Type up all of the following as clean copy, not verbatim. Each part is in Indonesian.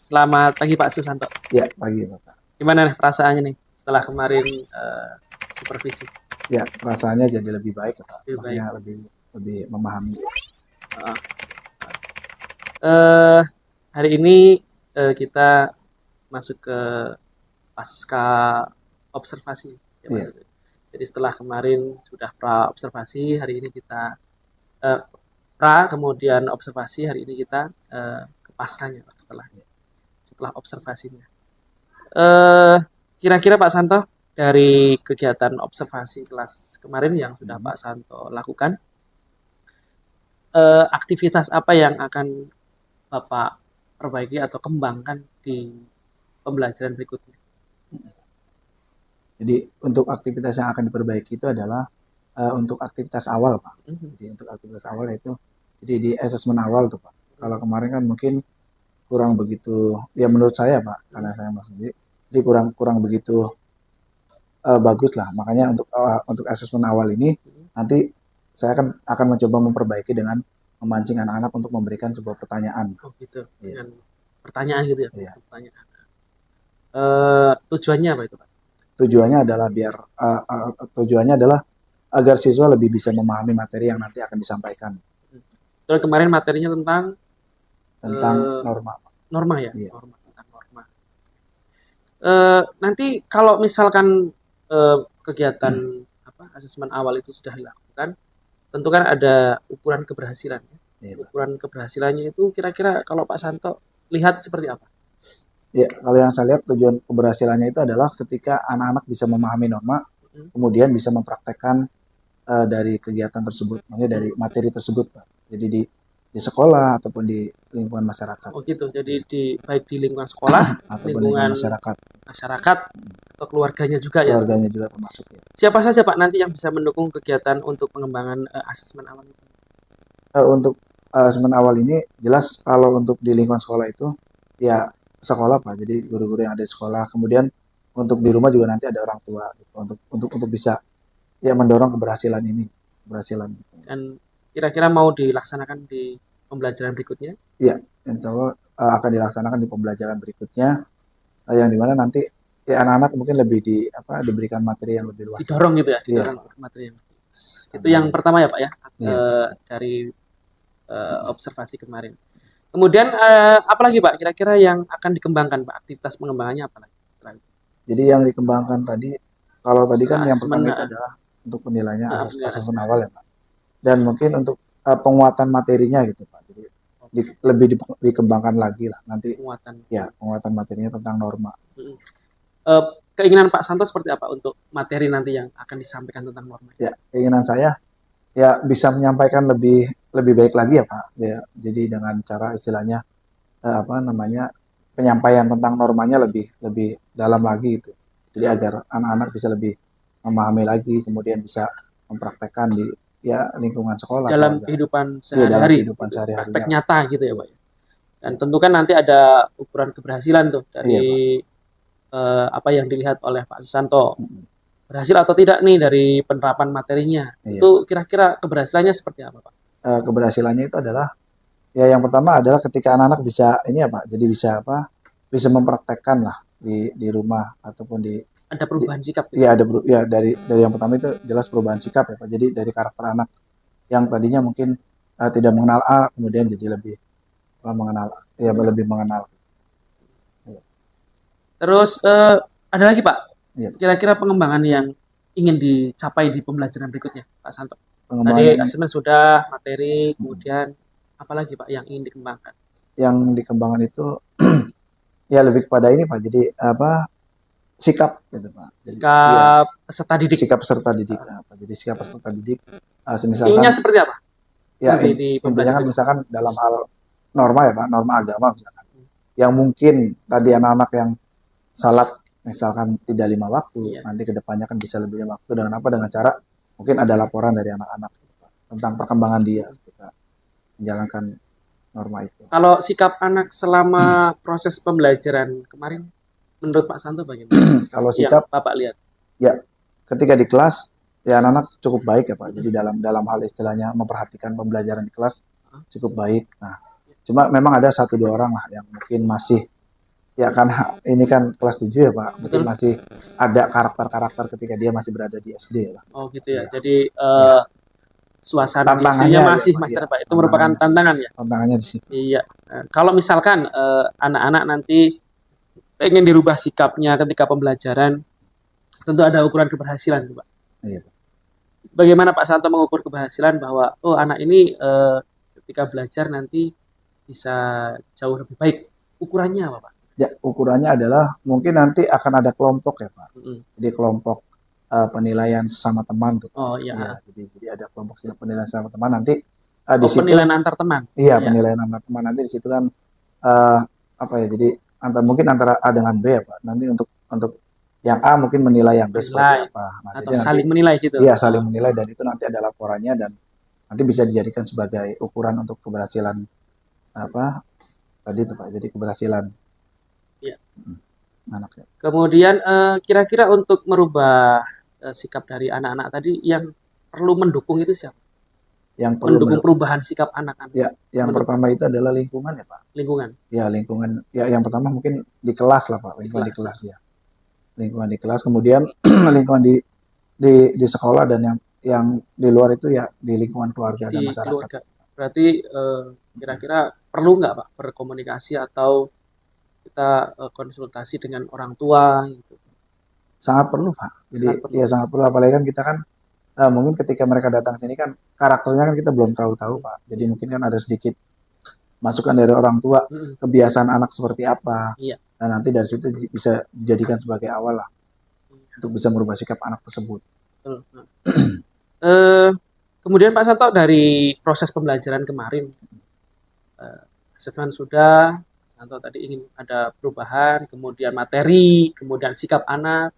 Selamat pagi Pak Susanto. Ya, pagi Bapak. Gimana nih perasaannya nih setelah kemarin supervisi? Ya, perasaannya jadi lebih baik ya Pak. Lebih baik. Maksudnya lebih lebih memahami. Uh, uh, Hari ini kita masuk ke pasca observasi. Ya, Iya. maksudnya. Jadi setelah kemarin sudah pra observasi, hari ini kita pra kemudian observasi, hari ini kita ke paskanya setelah observasinya. Eh, Kira-kira Pak Santo dari kegiatan observasi kelas kemarin yang sudah Pak Santo lakukan, aktivitas apa yang akan Bapak perbaiki atau kembangkan di pembelajaran berikutnya? Jadi untuk aktivitas yang akan diperbaiki itu adalah untuk aktivitas awal Pak. Jadi untuk aktivitas awal itu jadi di asesmen awal tuh Pak. Kalau kemarin kan mungkin kurang begitu, ya menurut saya Pak, karena saya masuk jadi kurang begitu bagus lah. Makanya untuk asesmen awal ini nanti saya akan mencoba memperbaiki dengan memancing anak-anak untuk memberikan sebuah pertanyaan. Oh gitu, Iya. dengan pertanyaan gitu ya? Iya. Pertanyaan. Tujuannya apa itu Pak? Tujuannya adalah agar siswa lebih bisa memahami materi yang nanti akan disampaikan Terus kemarin materinya tentang norma. norma ya? Iya. Norma, tentang norma. Nanti kalau misalkan kegiatan asesmen awal itu sudah dilakukan, tentu kan ada ukuran keberhasilan. Iya, ukuran keberhasilannya itu kira-kira kalau Pak Santo lihat seperti apa? Ya, kalau yang saya lihat tujuan keberhasilannya itu adalah ketika anak-anak bisa memahami norma, kemudian bisa mempraktekkan dari kegiatan tersebut, maksudnya dari materi tersebut, Pak. Jadi di sekolah ataupun di lingkungan masyarakat. Oh gitu. Jadi baik di lingkungan sekolah, ataupun lingkungan masyarakat atau keluarganya juga ya. Keluarganya juga termasuk ya. Siapa saja Pak nanti yang bisa mendukung kegiatan untuk pengembangan asesmen awal itu? Untuk asesmen awal ini jelas kalau untuk di lingkungan sekolah itu ya sekolah Pak. Jadi guru-guru yang ada di sekolah. Kemudian untuk di rumah juga nanti ada orang tua gitu, untuk bisa ya mendorong keberhasilan ini, keberhasilan. Dan kira-kira mau dilaksanakan di pembelajaran berikutnya? Iya, insya Allah akan dilaksanakan di pembelajaran berikutnya, yang dimana nanti ya anak-anak mungkin lebih diberikan materi yang lebih luas. Didorong gitu ya, didorong materi yang itu yang pertama ya Pak ya, dari observasi kemarin. Kemudian apalagi Pak kira-kira yang akan dikembangkan Pak, aktivitas pengembangannya apa lagi? Jadi yang dikembangkan tadi, kalau tadi kan yang pertama itu adalah untuk penilaiannya asesmen awal ya Pak. Dan mungkin untuk penguatan materinya gitu Pak. Jadi lebih dikembangkan lagi lah nanti. Penguatan materinya tentang norma. Keinginan Pak Santo seperti apa untuk materi nanti yang akan disampaikan tentang norma? Ya, keinginan saya ya bisa menyampaikan lebih baik lagi ya Pak. Ya, jadi dengan cara istilahnya penyampaian tentang normanya lebih dalam lagi itu. Jadi agar anak-anak bisa lebih memahami lagi, kemudian bisa mempraktekkan di lingkungan sekolah dalam kehidupan sehari-hari, praktek nyata gitu ya Pak. Dan tentu kan nanti ada ukuran keberhasilan tuh dari apa yang dilihat oleh Pak Susanto. Berhasil atau tidak nih dari penerapan materinya. Itu kira-kira keberhasilannya seperti apa Pak? Keberhasilannya itu adalah ya yang pertama adalah ketika anak-anak bisa ini ya Pak, jadi bisa mempraktekkan lah di rumah ataupun ada perubahan sikap. Iya ada dari yang pertama itu jelas perubahan sikap ya Pak. Jadi dari karakter anak yang tadinya mungkin tidak mengenal A kemudian jadi lebih mengenal lebih mengenal. Terus ada lagi Pak? Kira-kira pengembangan yang ingin dicapai di pembelajaran berikutnya Pak Santo? Tadi asesmen sudah, materi, kemudian apalagi Pak yang ingin dikembangkan? Yang dikembangkan itu ya lebih kepada ini Pak. Jadi sikap gitu Pak. Sikap peserta didik. Sikap peserta didik. Jadi sikap peserta didik. Intinya seperti apa? Ya intinya kan misalkan dalam hal norma ya Pak, norma agama misalkan. Yang mungkin tadi anak-anak yang salat misalkan tidak 5 waktu, nanti kedepannya kan bisa lebih 5 waktu dengan apa? Dengan cara mungkin ada laporan dari anak-anak tentang perkembangan dia kita menjalankan norma itu. Kalau sikap anak selama proses pembelajaran kemarin, menurut Pak Santo bagaimana? Kalau sikap Bapak lihat? Ya, ketika di kelas ya anak-anak cukup baik ya Pak. Jadi dalam hal istilahnya memperhatikan pembelajaran di kelas cukup baik. Nah, Cuma memang ada 1-2 orang lah yang mungkin masih, ya kan ini kan kelas 7 ya Pak, mungkin Betul. masih ada karakter-karakter ketika dia masih berada di SD lah. Oh gitu ya. Iya. Jadi Ya. suasana di Tantangannya SD-nya ya masih Pak, Master ya, Pak. Itu merupakan tantangan ya. tantangannya di situ. Iya. Kalau misalkan anak-anak nanti ingin dirubah sikapnya ketika pembelajaran, tentu ada ukuran keberhasilan, Pak. Iya. Bagaimana Pak Santo mengukur keberhasilan bahwa oh anak ini ketika belajar nanti bisa jauh lebih baik? Ukurannya apa, Pak? Ya, ukurannya adalah mungkin nanti akan ada kelompok ya Pak. Jadi kelompok penilaian sesama teman tuh. Oh iya. Ya, jadi ada kelompok penilaian sesama teman nanti di situ. Penilaian antar teman. Iya, penilaian antar teman nanti di situ kan apa ya? Jadi mungkin antara A dengan B ya Pak. Nanti untuk yang A mungkin menilai yang B seperti apa. Nah, atau saling menilai gitu. Iya, saling menilai dan itu nanti ada laporannya dan nanti bisa dijadikan sebagai ukuran untuk keberhasilan apa tadi itu Pak. Jadi keberhasilan anaknya. Kemudian kira-kira untuk merubah sikap dari anak-anak tadi yang perlu mendukung itu siapa? Yang perlu mendukung perubahan sikap anak-anak. Ya, yang pertama itu adalah lingkungan ya Pak. Lingkungan. Ya, lingkungan. Ya, yang pertama mungkin di kelas lah Pak, lingkungan di kelas ya. Lingkungan di kelas, kemudian lingkungan di sekolah dan yang di luar itu ya di lingkungan keluarga dan masyarakat. Keluarga. Berarti kira-kira perlu nggak Pak berkomunikasi atau kita konsultasi dengan orang tua gitu? Sangat perlu Pak. Jadi ya sangat perlu, apalagi kan kita kan mungkin ketika mereka datang sini kan karakternya kan kita belum terlalu tahu Pak. Jadi mungkin kan ada sedikit masukan dari orang tua, kebiasaan anak seperti apa. Iya. Dan nanti dari situ bisa dijadikan sebagai awal lah untuk bisa merubah sikap anak tersebut. Kemudian Pak Santo dari proses pembelajaran kemarin, assessment sudah, Santo tadi ingin ada perubahan, kemudian materi, kemudian sikap anak.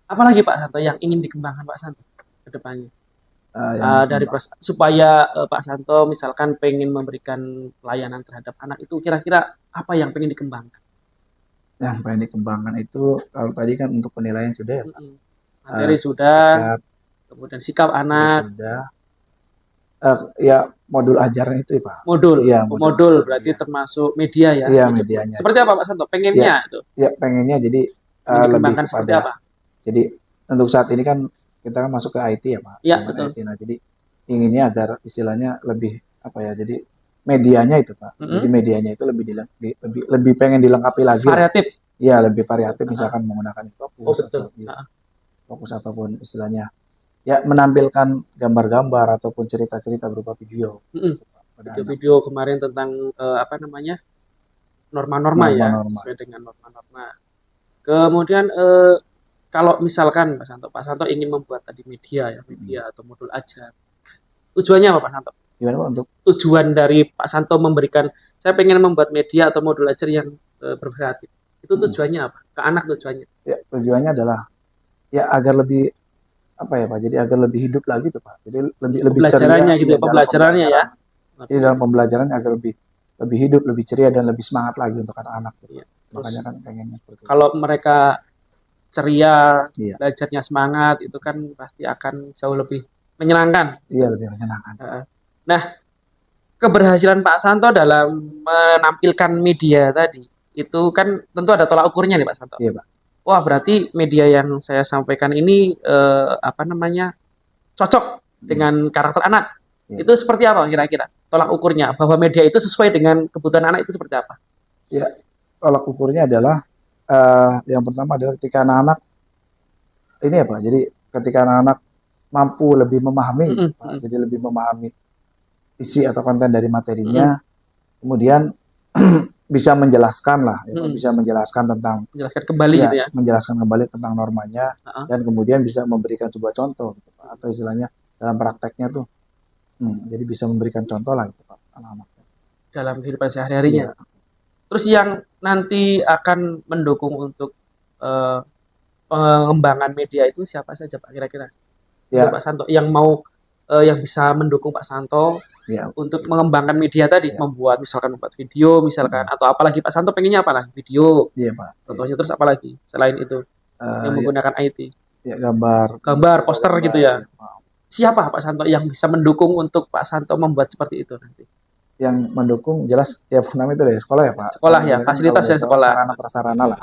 Apalagi Pak Santo yang ingin dikembangkan Pak Santo ke depannya? Dari proses supaya Pak Santo misalkan pengen memberikan pelayanan terhadap anak itu kira-kira apa yang pengen dikembangkan? Yang pengen dikembangkan itu kalau tadi kan untuk penilaian sudah ya Pak. Materi sudah, sikap, kemudian sikap anak. Sudah. Ya modul ajaran itu ya Pak. Modul. Ya, modul berarti ya. Termasuk media ya. Iya medianya. Seperti apa Pak Santo? Pengennya itu? Ya pengennya jadi lebih seperti apa? Jadi untuk saat ini kan kita kan masuk ke IT ya Pak. Iya betul. IT. Nah jadi inginnya agar istilahnya lebih apa ya? Jadi medianya itu Pak. Jadi medianya itu lebih pengen dilengkapi lagi. Variatif. Iya lebih variatif, misalkan menggunakan fokus betul. Fokus ataupun istilahnya ya menampilkan gambar-gambar ataupun cerita-cerita berupa video. Video kemarin tentang apa namanya norma-norma ya, sesuai dengan norma-norma. Kemudian kalau misalkan Pak Santo ingin membuat tadi media atau modul ajar, tujuannya apa Pak Santo? Gimana Pak untuk tujuan dari Pak Santo memberikan, saya pengen membuat media atau modul ajar yang bervariatif. Itu tujuannya apa? Ke anak tujuannya? Ya tujuannya adalah ya agar lebih apa ya Pak? Jadi agar lebih hidup lagi tuh Pak. Jadi lebih pembelajarannya ceria, gitu ya, pembelajarannya ya. Jadi dalam pembelajaran agar lebih hidup, lebih ceria dan lebih semangat lagi untuk anak-anak. Gitu. Ya. Makanya kan pengennya seperti itu. Kalau mereka ceria, belajarnya semangat, itu kan pasti akan jauh lebih menyenangkan. Iya, lebih menyenangkan. Nah, keberhasilan Pak Santo dalam menampilkan media tadi, itu kan tentu ada tolak ukurnya nih Pak Santo. Iya Pak. Wah, berarti media yang saya sampaikan ini apa namanya cocok dengan karakter anak. Ya. Itu seperti apa kira-kira tolak ukurnya? Bahwa media itu sesuai dengan kebutuhan anak itu seperti apa? Ya, tolak ukurnya adalah yang pertama adalah ketika anak-anak ini ya Pak. Jadi ketika anak-anak mampu lebih memahami, Pak, jadi lebih memahami isi atau konten dari materinya, kemudian bisa menjelaskan lah, bisa menjelaskan tentang kembali gitu ya, menjelaskan kembali tentang normanya dan kemudian bisa memberikan sebuah contoh gitu, Pak, atau istilahnya dalam prakteknya tuh, jadi bisa memberikan contoh lah gitu, Pak, anak-anak dalam kehidupan sehari-harinya. Terus yang nanti akan mendukung untuk pengembangan media itu siapa saja Pak kira-kira? Ya. Pak Santo yang mau yang bisa mendukung Pak Santo untuk mengembangkan media tadi, membuat video misalkan atau apalagi Pak Santo pengennya apa lagi? Video. Iya Pak. Contohnya terus apalagi selain itu yang menggunakan IT? Ya gambar, poster gitu ya. Siapa Pak Santo yang bisa mendukung untuk Pak Santo membuat seperti itu nanti? yang mendukung jelas ya pertama itu dari sekolah ya Pak. Sekolah ya, Misalnya kan fasilitas dari dan sekolah. sarana prasarana lah.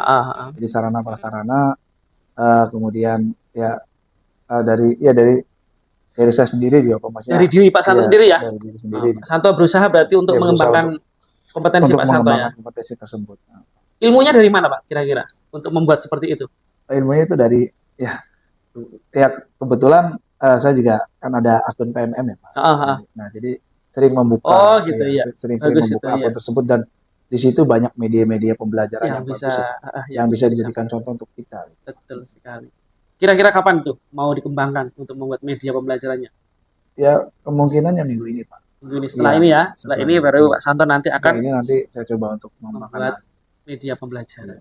Jadi sarana prasarana, kemudian ya dari saya sendiri juga Pak, maksudnya Dari diri Pak Santo ya sendiri ya. dari diri sendiri Pak juga. Santo berusaha berarti untuk Ya berusaha mengembangkan kompetensi untuk Pak Santo ya. mengembangkan kompetensi tersebut. Ilmunya dari mana Pak kira-kira untuk membuat seperti itu? Ilmunya itu dari ya kebetulan saya juga kan ada akun PMM ya Pak. Nah jadi sering membuka, gitu ya. sering membuka akun tersebut, dan di situ banyak media-media pembelajaran yang bisa bagus ya, yang bisa dijadikan contoh untuk kita. Betul sekali. Kira-kira kapan tuh mau dikembangkan untuk membuat media pembelajarannya? Ya kemungkinan ya minggu ini Pak. Minggu ini setelah ini ya, setelah ini baru Pak Santo nanti akan. Ini nanti saya coba untuk membuat media pembelajaran.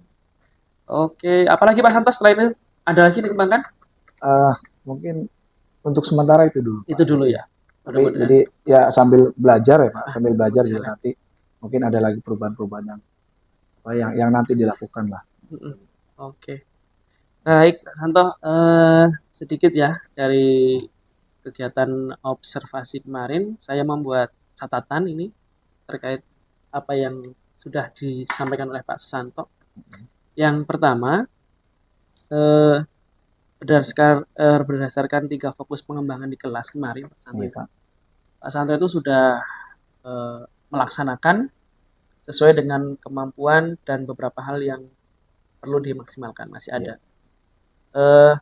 Oke, apalagi Pak Santo setelah ini ada lagi dikembangkan? Mungkin untuk sementara itu dulu. Itu dulu ya. Jadi ya sambil belajar ya Pak, sambil belajar juga nanti mungkin ada lagi perubahan-perubahan yang nanti dilakukan lah. Oke. Baik, Pak Santo, sedikit ya dari kegiatan observasi kemarin, saya membuat catatan ini terkait apa yang sudah disampaikan oleh Pak Susanto. Yang pertama, berdasarkan 3 fokus pengembangan di kelas kemarin, Pak Santo, Pak Santo itu sudah melaksanakan sesuai dengan kemampuan dan beberapa hal yang perlu dimaksimalkan masih ada.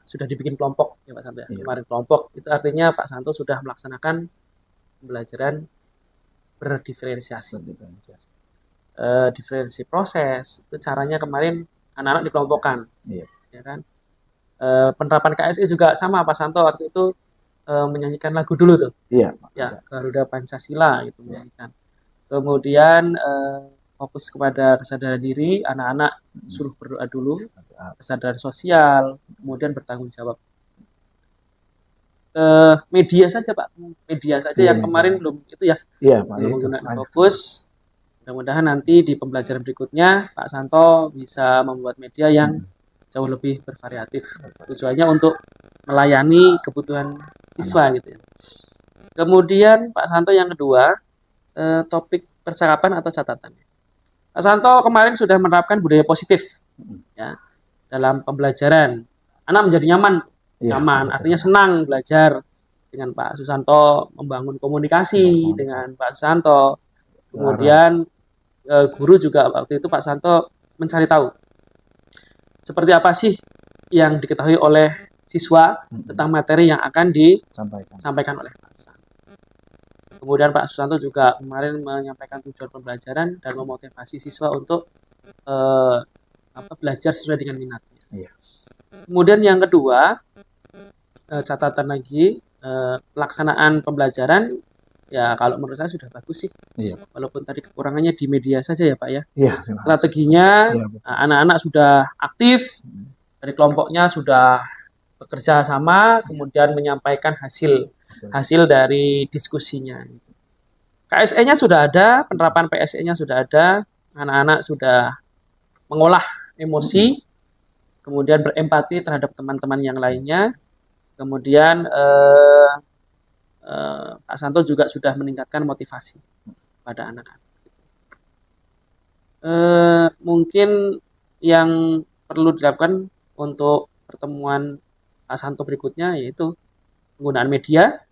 Sudah dibikin kelompok ya Pak Santo ya. Kemarin kelompok itu artinya Pak Santo sudah melaksanakan pembelajaran berdiferensiasi. Diferensi proses itu caranya kemarin anak-anak dikelompokkan, ya kan. Penerapan KSI juga sama Pak Santo waktu itu menyanyikan lagu dulu tuh. Ya, Garuda Pancasila gitu menyanyikan. Kemudian fokus kepada kesadaran diri, anak-anak suruh berdoa dulu, kesadaran sosial, kemudian bertanggung jawab. Media saja Pak, media saja yang kemarin belum itu ya. Belum menggunakan fokus. Mudah-mudahan nanti di pembelajaran berikutnya Pak Santo bisa membuat media yang jauh lebih bervariatif. Tujuannya untuk melayani kebutuhan siswa gitu ya. Kemudian Pak Santo yang kedua, topik percakapan atau catatan. Pak Santo kemarin sudah menerapkan budaya positif ya dalam pembelajaran. Anak menjadi nyaman, artinya senang belajar dengan Pak Susanto, membangun komunikasi dengan Pak Susanto. Kemudian guru juga waktu itu Pak Santo mencari tahu seperti apa sih yang diketahui oleh siswa tentang materi yang akan disampaikan oleh Pak Susanto. Kemudian Pak Susanto juga kemarin menyampaikan tujuan pembelajaran dan memotivasi siswa untuk belajar sesuai dengan minatnya. Kemudian yang kedua, catatan lagi, pelaksanaan pembelajaran ya kalau menurut saya sudah bagus sih. Walaupun tadi kekurangannya di media saja ya Pak ya. Strateginya anak-anak sudah aktif, dari kelompoknya sudah bekerja sama, kemudian menyampaikan hasil dari diskusinya. KSE-nya sudah ada, penerapan PSE-nya sudah ada, anak-anak sudah mengolah emosi, kemudian berempati terhadap teman-teman yang lainnya, kemudian Pak Santo juga sudah meningkatkan motivasi pada anak-anak. Mungkin yang perlu dilakukan untuk pertemuan Pak Santo berikutnya yaitu penggunaan media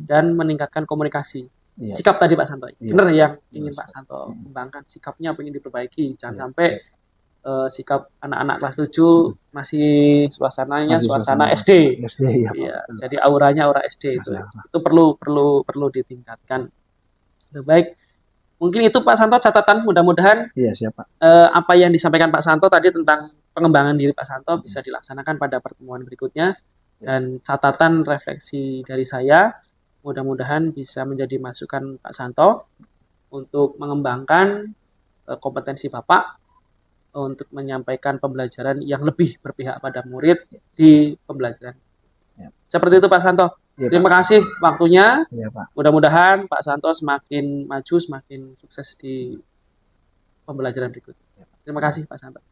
dan meningkatkan komunikasi. Sikap tadi Pak Santo, benar yang ingin Pak Santo kembangkan, sikapnya ingin diperbaiki, jangan sampai sikap anak-anak kelas 7 masih suasana SD. Jadi auranya aura SD itu perlu ditingkatkan. Baik, mungkin itu Pak Santo catatan, mudah-mudahan apa yang disampaikan Pak Santo tadi tentang pengembangan diri Pak Santo bisa dilaksanakan pada pertemuan berikutnya. Dan catatan refleksi dari saya mudah-mudahan bisa menjadi masukan Pak Santo untuk mengembangkan kompetensi Bapak untuk menyampaikan pembelajaran yang lebih berpihak pada murid di pembelajaran. Seperti itu Pak Santo. Terima kasih waktunya. Mudah-mudahan Pak Santo semakin maju, semakin sukses di pembelajaran berikutnya. Terima kasih Pak Santo.